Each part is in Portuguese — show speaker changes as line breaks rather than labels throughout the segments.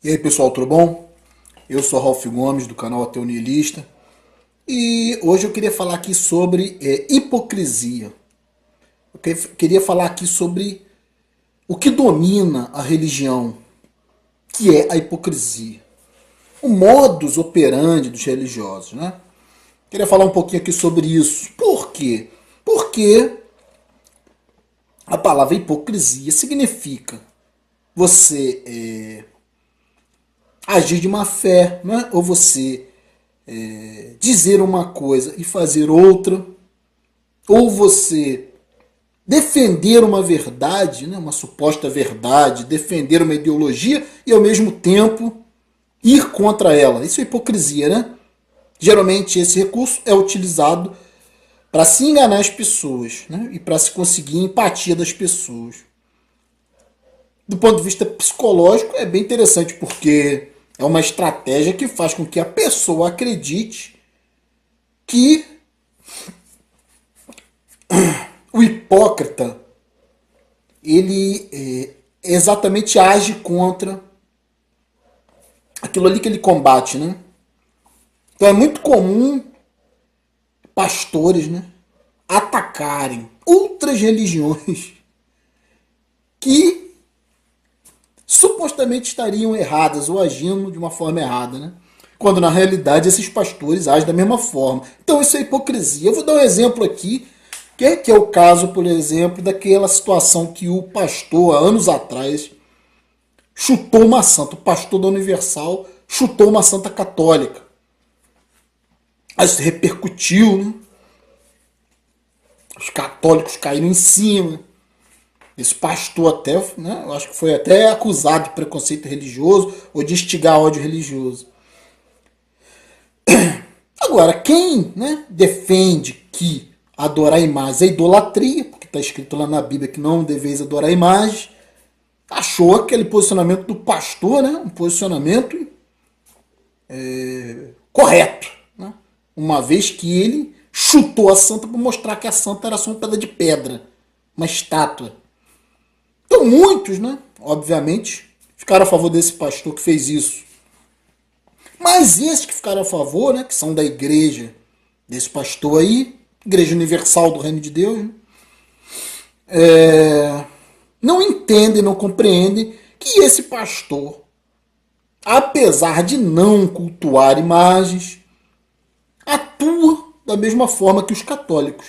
E aí pessoal, tudo bom? Eu sou Ralf Gomes do canal Ateu Nihilista e hoje eu queria falar aqui sobre hipocrisia. Eu queria falar aqui sobre o que domina a religião, que é a hipocrisia. O modus operandi dos religiosos, né? Queria falar um pouquinho aqui sobre isso. Por quê? Porque a palavra hipocrisia significa você agir de má fé, né? Ou você dizer uma coisa e fazer outra, ou você defender uma verdade, né? Uma suposta verdade, defender uma ideologia e ao mesmo tempo ir contra ela. Isso é hipocrisia, né? Geralmente esse recurso é utilizado para se enganar as pessoas, né? E para se conseguir empatia das pessoas. Do ponto de vista psicológico é bem interessante porque é uma estratégia que faz com que a pessoa acredite que o hipócrita ele exatamente age contra aquilo ali que ele combate, né? Então é muito comum pastores, né, atacarem outras religiões que supostamente estariam erradas ou agindo de uma forma errada, né? Quando na realidade esses pastores agem da mesma forma. Então isso é hipocrisia. Eu vou dar um exemplo aqui, que é o caso, por exemplo, daquela situação que o pastor, há anos atrás, chutou uma santa. O pastor da Universal chutou uma santa católica. Isso repercutiu, né? Os católicos caíram em cima. Esse pastor até, né, eu acho que foi até acusado de preconceito religioso ou de instigar ódio religioso. Agora, quem, né, defende que adorar imagens é idolatria, porque está escrito lá na Bíblia que não deveis adorar imagens, achou aquele posicionamento do pastor, né, um posicionamento correto, né, uma vez que ele chutou a santa para mostrar que a santa era só um pedaço de pedra, uma estátua. Então muitos, né, obviamente, ficaram a favor desse pastor que fez isso. Mas esses que ficaram a favor, né, que são da igreja desse pastor aí, Igreja Universal do Reino de Deus, né, não entendem, não compreendem que esse pastor, apesar de não cultuar imagens, atua da mesma forma que os católicos.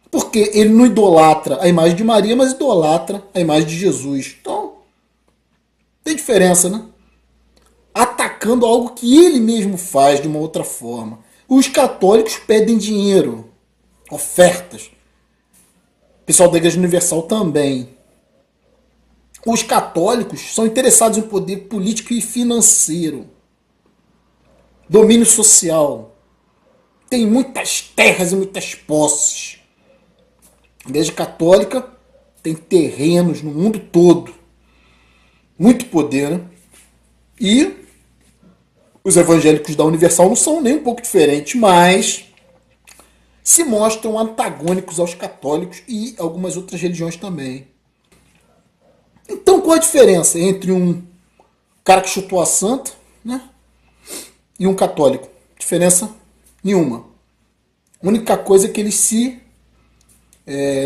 Porque ele não idolatra a imagem de Maria, mas idolatra a imagem de Jesus. Então, tem diferença, né? Atacando algo que ele mesmo faz de uma outra forma. Os católicos pedem dinheiro, ofertas. O pessoal da Igreja Universal também. Os católicos são interessados em poder político e financeiro. Domínio social. Tem muitas terras e muitas posses. A Igreja Católica tem terrenos no mundo todo. Muito poder, né? E os evangélicos da Universal não são nem um pouco diferentes, mas se mostram antagônicos aos católicos e algumas outras religiões também. Então qual a diferença entre um cara que chutou a santa, né, e um católico? Diferença nenhuma. A única coisa é que eles se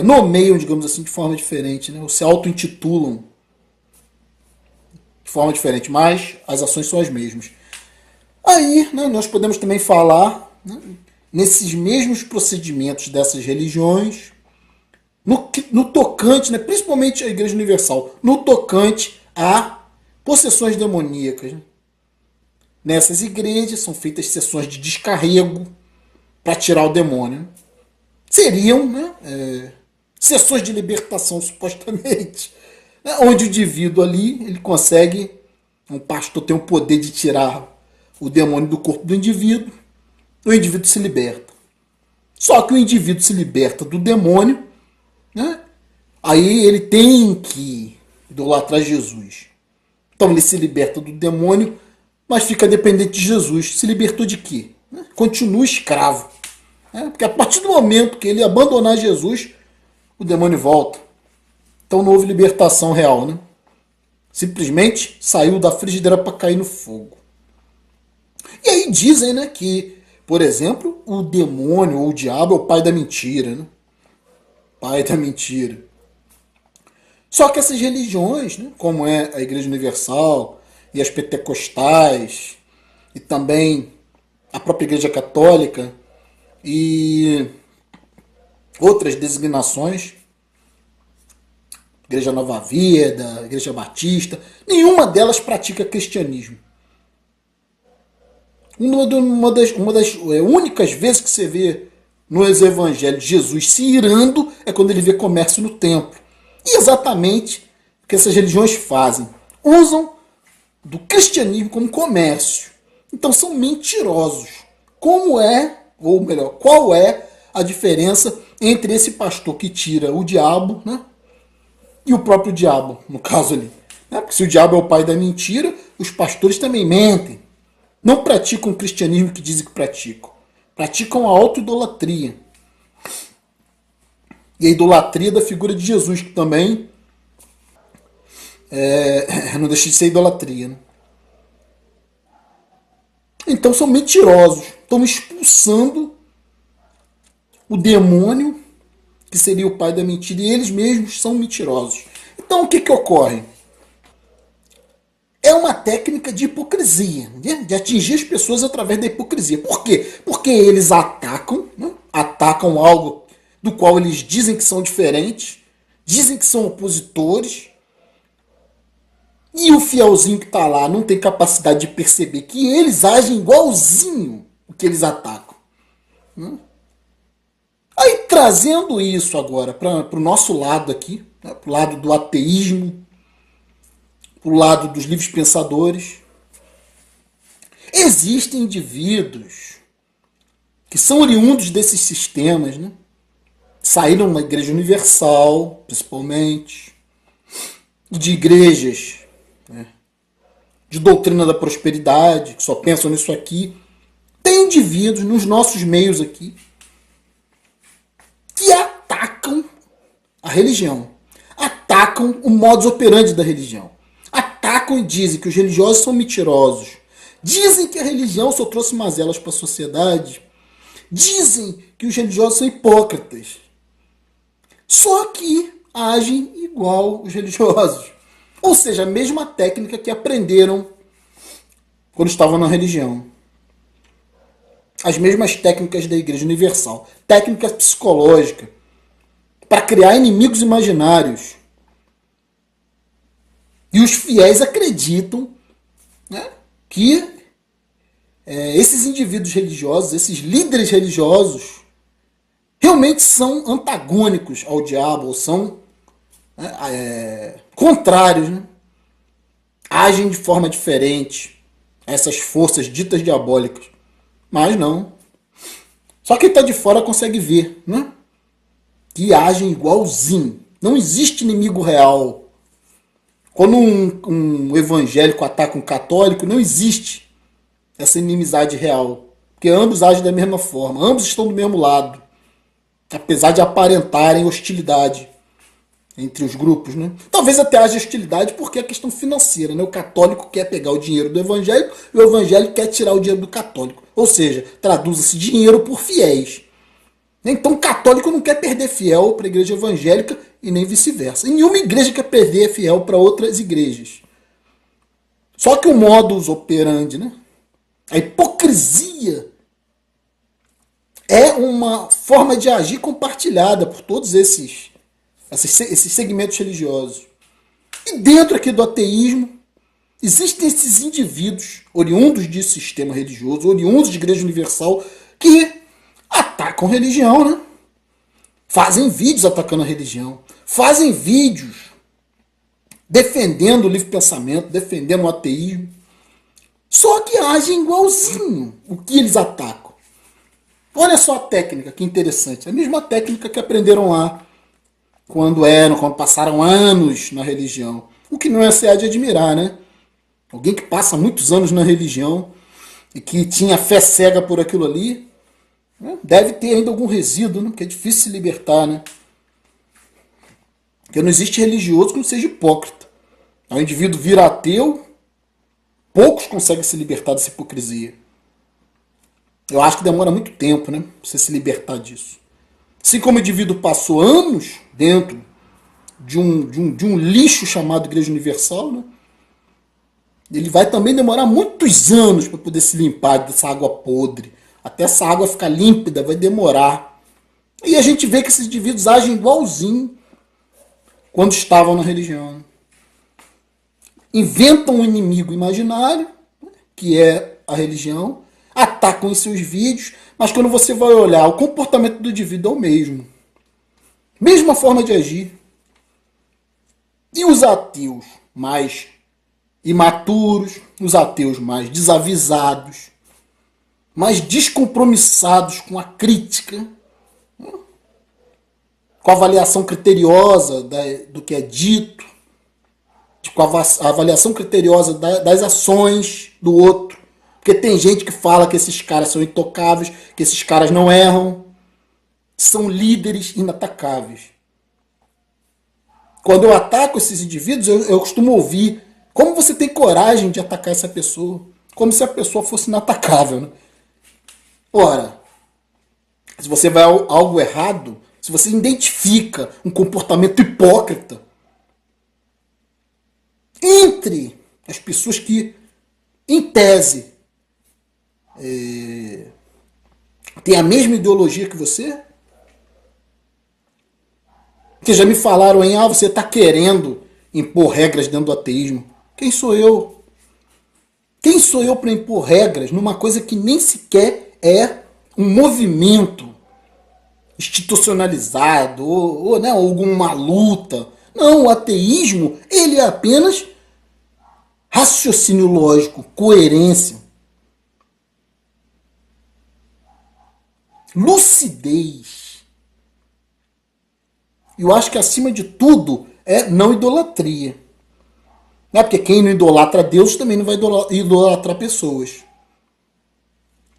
nomeiam, digamos assim, de forma diferente, né? Ou se auto-intitulam de forma diferente, mas as ações são as mesmas. Aí, né, nós podemos também falar, né, nesses mesmos procedimentos dessas religiões, no tocante, né, principalmente a Igreja Universal, no tocante a possessões demoníacas. Né? Nessas igrejas são feitas sessões de descarrego para tirar o demônio. Né? Seriam, né, sessões de libertação, supostamente, né, onde o indivíduo ali ele consegue, um pastor tem o poder de tirar o demônio do corpo do indivíduo, o indivíduo se liberta. Só que o indivíduo se liberta do demônio, né? Aí ele tem que idolatrar Jesus. Então ele se liberta do demônio, mas fica dependente de Jesus. Se libertou de quê? Continua escravo. Porque a partir do momento que ele abandonar Jesus, o demônio volta. Então não houve libertação real, né? Simplesmente saiu da frigideira para cair no fogo. E aí dizem, né, que, por exemplo, o demônio ou o diabo é o pai da mentira, né? Pai da mentira. Só que essas religiões, né, como é a Igreja Universal e as pentecostais e também a própria Igreja Católica e outras designações, Igreja Nova Vida, Igreja Batista, nenhuma delas pratica cristianismo. Uma das únicas vezes que você vê nos evangelhos Jesus se irando é quando ele vê comércio no templo. E exatamente o que essas religiões fazem. Usam do cristianismo como comércio. Então são mentirosos. Como é, ou melhor, qual é a diferença entre esse pastor que tira o diabo, né, e o próprio diabo, no caso ali? Porque se o diabo é o pai da mentira, os pastores também mentem. Não praticam o cristianismo que dizem que praticam. Praticam a autoidolatria. E a idolatria da figura de Jesus, que também não deixa de ser idolatria. Né? Então são mentirosos. Estão expulsando o demônio, que seria o pai da mentira, e eles mesmos são mentirosos. Então o que ocorre? É uma técnica de hipocrisia, né? De atingir as pessoas através da hipocrisia. Por quê? Porque eles atacam, né? Atacam algo do qual eles dizem que são diferentes, dizem que são opositores, e o fielzinho que está lá não tem capacidade de perceber que eles agem igualzinho o que eles atacam. Aí trazendo isso agora para o nosso lado aqui, né? Para o lado do ateísmo, para o lado dos livres pensadores, existem indivíduos que são oriundos desses sistemas, né? Saíram da Igreja Universal, principalmente, de igrejas, né, de doutrina da prosperidade, que só pensam nisso aqui. Tem indivíduos nos nossos meios aqui que atacam a religião, atacam o modus operandi da religião, atacam e dizem que os religiosos são mentirosos, dizem que a religião só trouxe mazelas para a sociedade, dizem que os religiosos são hipócritas, só que agem igual os religiosos. Ou seja, a mesma técnica que aprenderam quando estavam na religião. As mesmas técnicas da Igreja Universal. Técnica psicológica. Para criar inimigos imaginários. E os fiéis acreditam, né, que esses indivíduos religiosos, esses líderes religiosos, realmente são antagônicos ao diabo, ou são contrários, né? Agem de forma diferente a essas forças ditas diabólicas. Mas não. Só quem está de fora consegue ver, né? Que agem igualzinho. Não existe inimigo real. Quando um evangélico ataca um católico, não existe essa inimizade real. Porque ambos agem da mesma forma. Ambos estão do mesmo lado. Apesar de aparentarem hostilidade entre os grupos, né? Talvez até haja hostilidade porque é questão financeira, né? O católico quer pegar o dinheiro do evangélico e o evangélico quer tirar o dinheiro do católico. Ou seja, traduz-se dinheiro por fiéis. Então o católico não quer perder fiel para a igreja evangélica e nem vice-versa. E nenhuma igreja quer perder fiel para outras igrejas. Só que o modus operandi, né? A hipocrisia é uma forma de agir compartilhada por todos esses segmentos religiosos. E dentro aqui do ateísmo, existem esses indivíduos oriundos de sistema religioso, oriundos de Igreja Universal, que atacam a religião, né? Fazem vídeos atacando a religião, fazem vídeos defendendo o livre pensamento, defendendo o ateísmo. Só que agem igualzinho o que eles atacam. Olha só a técnica, que interessante. A mesma técnica que aprenderam lá quando passaram anos na religião. O que não é se há de admirar, né? Alguém que passa muitos anos na religião e que tinha fé cega por aquilo ali, né? Deve ter ainda algum resíduo, né? Porque é difícil se libertar, né? Porque não existe religioso que não seja hipócrita. O indivíduo vira ateu, poucos conseguem se libertar dessa hipocrisia. Eu acho que demora muito tempo, né? Pra você se libertar disso. Assim como o indivíduo passou anos dentro de um lixo chamado Igreja Universal, né? Ele vai também demorar muitos anos para poder se limpar dessa água podre. Até essa água ficar límpida vai demorar. E a gente vê que esses indivíduos agem igualzinho quando estavam na religião. Inventam um inimigo imaginário, que é a religião, atacam em seus vídeos, mas quando você vai olhar, o comportamento do indivíduo é o mesmo. Mesma forma de agir. E os ateus mais imaturos, os ateus mais desavisados, mais descompromissados com a crítica, com a avaliação criteriosa do que é dito, com a avaliação criteriosa das ações do outro. Porque tem gente que fala que esses caras são intocáveis, que esses caras não erram, são líderes inatacáveis. Quando eu ataco esses indivíduos, eu costumo ouvir: como você tem coragem de atacar essa pessoa? Como se a pessoa fosse inatacável, né? Ora, se você vai algo errado, se você identifica um comportamento hipócrita entre as pessoas que, em tese, têm a mesma ideologia que você, que já me falaram em: você está querendo impor regras dentro do ateísmo. Quem sou eu? Quem sou eu para impor regras numa coisa que nem sequer é um movimento institucionalizado ou né, alguma luta? Não, o ateísmo ele é apenas raciocínio lógico, coerência, lucidez. Eu acho que acima de tudo é não idolatria. Né? Porque quem não idolatra Deus também não vai idolatrar pessoas.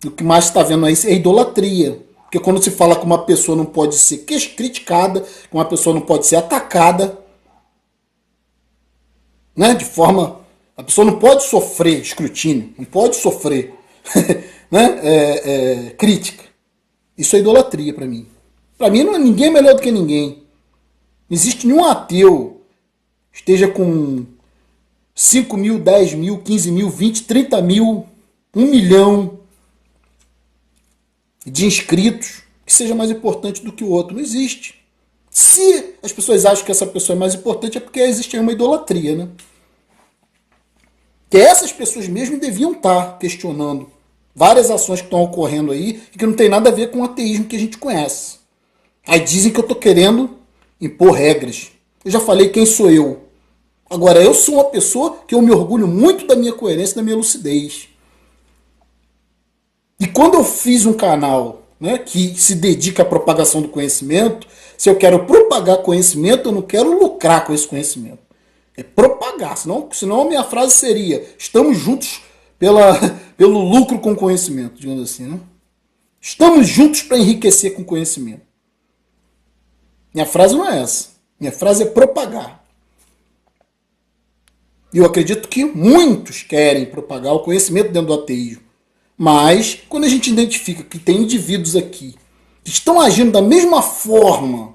O que mais está vendo aí é idolatria. Porque quando se fala que uma pessoa não pode ser criticada, que uma pessoa não pode ser atacada, né? De forma. A pessoa não pode sofrer escrutínio, não pode sofrer né? Crítica. Isso é idolatria para mim. Para mim, ninguém é melhor do que ninguém. Não existe nenhum ateu esteja com 5 mil, 10 mil, 15 mil, 20, 30 mil, 1 milhão de inscritos que seja mais importante do que o outro. Não existe. Se as pessoas acham que essa pessoa é mais importante, é porque existe uma idolatria, né? Que essas pessoas mesmo deviam estar questionando várias ações que estão ocorrendo aí e que não tem nada a ver com o ateísmo que a gente conhece. Aí dizem que eu estou querendo impor regras. Eu já falei quem sou eu. Agora, eu sou uma pessoa que eu me orgulho muito da minha coerência, da minha lucidez. E quando eu fiz um canal, né, que se dedica à propagação do conhecimento, se eu quero propagar conhecimento, eu não quero lucrar com esse conhecimento. É propagar, senão a minha frase seria: estamos juntos pelo lucro com conhecimento, digamos assim. Né? Estamos juntos para enriquecer com conhecimento. Minha frase não é essa. Minha frase é propagar. E eu acredito que muitos querem propagar o conhecimento dentro do ateísmo. Mas, quando a gente identifica que tem indivíduos aqui que estão agindo da mesma forma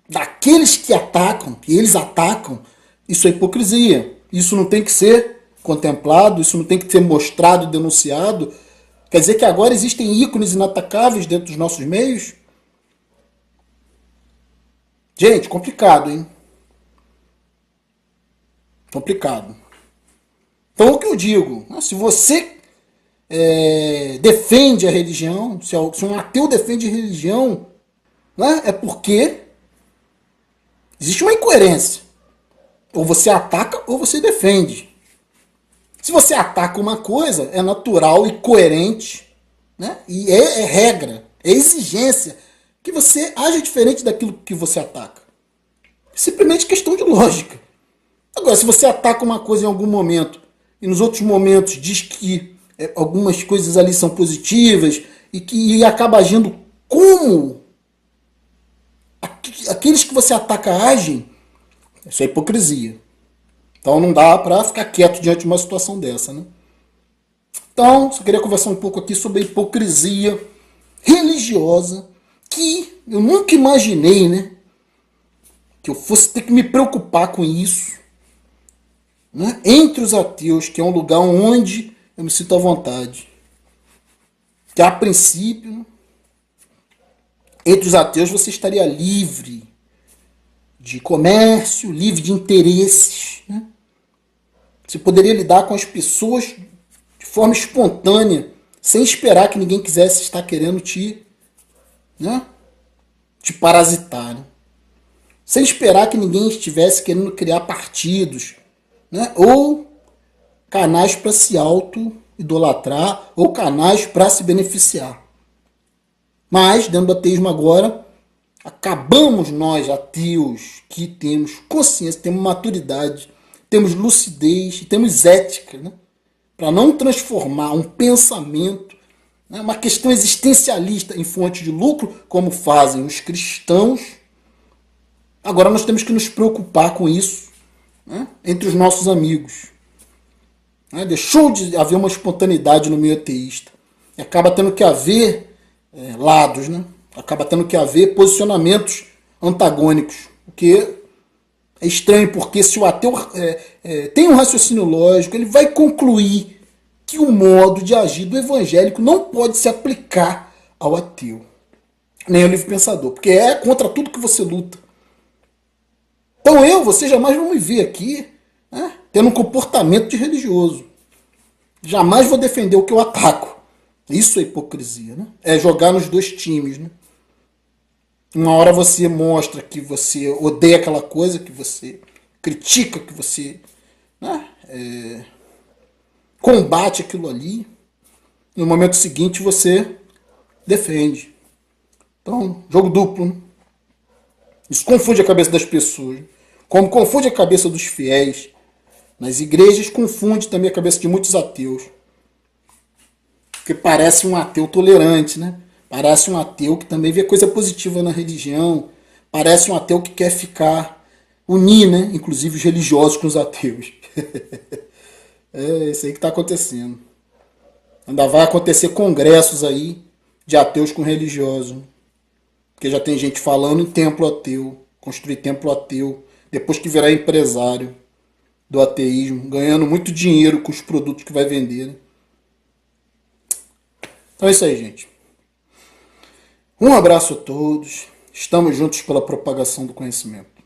daqueles que atacam, que eles atacam, isso é hipocrisia. Isso não tem que ser contemplado, isso não tem que ser mostrado, denunciado. Quer dizer que agora existem ícones inatacáveis dentro dos nossos meios? Gente, complicado, hein? Complicado. Então, o que eu digo? Se você defende a religião, se um ateu defende a religião, né, é porque existe uma incoerência. Ou você ataca ou você defende. Se você ataca uma coisa, é natural e coerente, né? E é regra, é exigência que você haja diferente daquilo que você ataca. Simplesmente questão de lógica. Agora, se você ataca uma coisa em algum momento e nos outros momentos diz que algumas coisas ali são positivas e acaba agindo como aqueles que você ataca agem, isso é hipocrisia. Então não dá para ficar quieto diante de uma situação dessa, né? Então, só queria conversar um pouco aqui sobre a hipocrisia religiosa que eu nunca imaginei, né? Que eu fosse ter que me preocupar com isso, né? Entre os ateus, que é um lugar onde eu me sinto à vontade. Que a princípio, né? Entre os ateus você estaria livre de comércio, livre de interesses, né? Você poderia lidar com as pessoas de forma espontânea, sem esperar que ninguém quisesse estar querendo né, te parasitar, né? Sem esperar que ninguém estivesse querendo criar partidos, né, ou canais para se auto-idolatrar, ou canais para se beneficiar. Mas, dentro do ateísmo agora, acabamos nós, ateus, que temos consciência, temos maturidade, temos lucidez e temos ética, né? Para não transformar um pensamento, né, uma questão existencialista em fonte de lucro, como fazem os cristãos. Agora nós temos que nos preocupar com isso, né, entre os nossos amigos. Né? Deixou de haver uma espontaneidade no meio ateísta. E acaba tendo que haver lados, né? Acaba tendo que haver posicionamentos antagônicos. O que é estranho, porque se o ateu tem um raciocínio lógico, ele vai concluir que o modo de agir do evangélico não pode se aplicar ao ateu, nem ao livre pensador, porque é contra tudo que você luta. Então você jamais vão me ver aqui, né, tendo um comportamento de religioso. Jamais vou defender o que eu ataco. Isso é hipocrisia, né? É jogar nos dois times, né? Uma hora você mostra que você odeia aquela coisa, que você critica, que você, né, combate aquilo ali. No momento seguinte você defende. Então, jogo duplo, né? Isso confunde a cabeça das pessoas. Como confunde a cabeça dos fiéis. Nas igrejas confunde também a cabeça de muitos ateus. Porque parece um ateu tolerante, né? Parece um ateu que também vê coisa positiva na religião. Parece um ateu que quer unir, né? Inclusive os religiosos com os ateus. É isso aí que está acontecendo. Ainda vai acontecer congressos aí de ateus com religiosos. Porque já tem gente falando em templo ateu, construir templo ateu, depois que virar empresário do ateísmo, ganhando muito dinheiro com os produtos que vai vender, né? Então é isso aí, gente. Um abraço a todos. Estamos juntos pela propagação do conhecimento.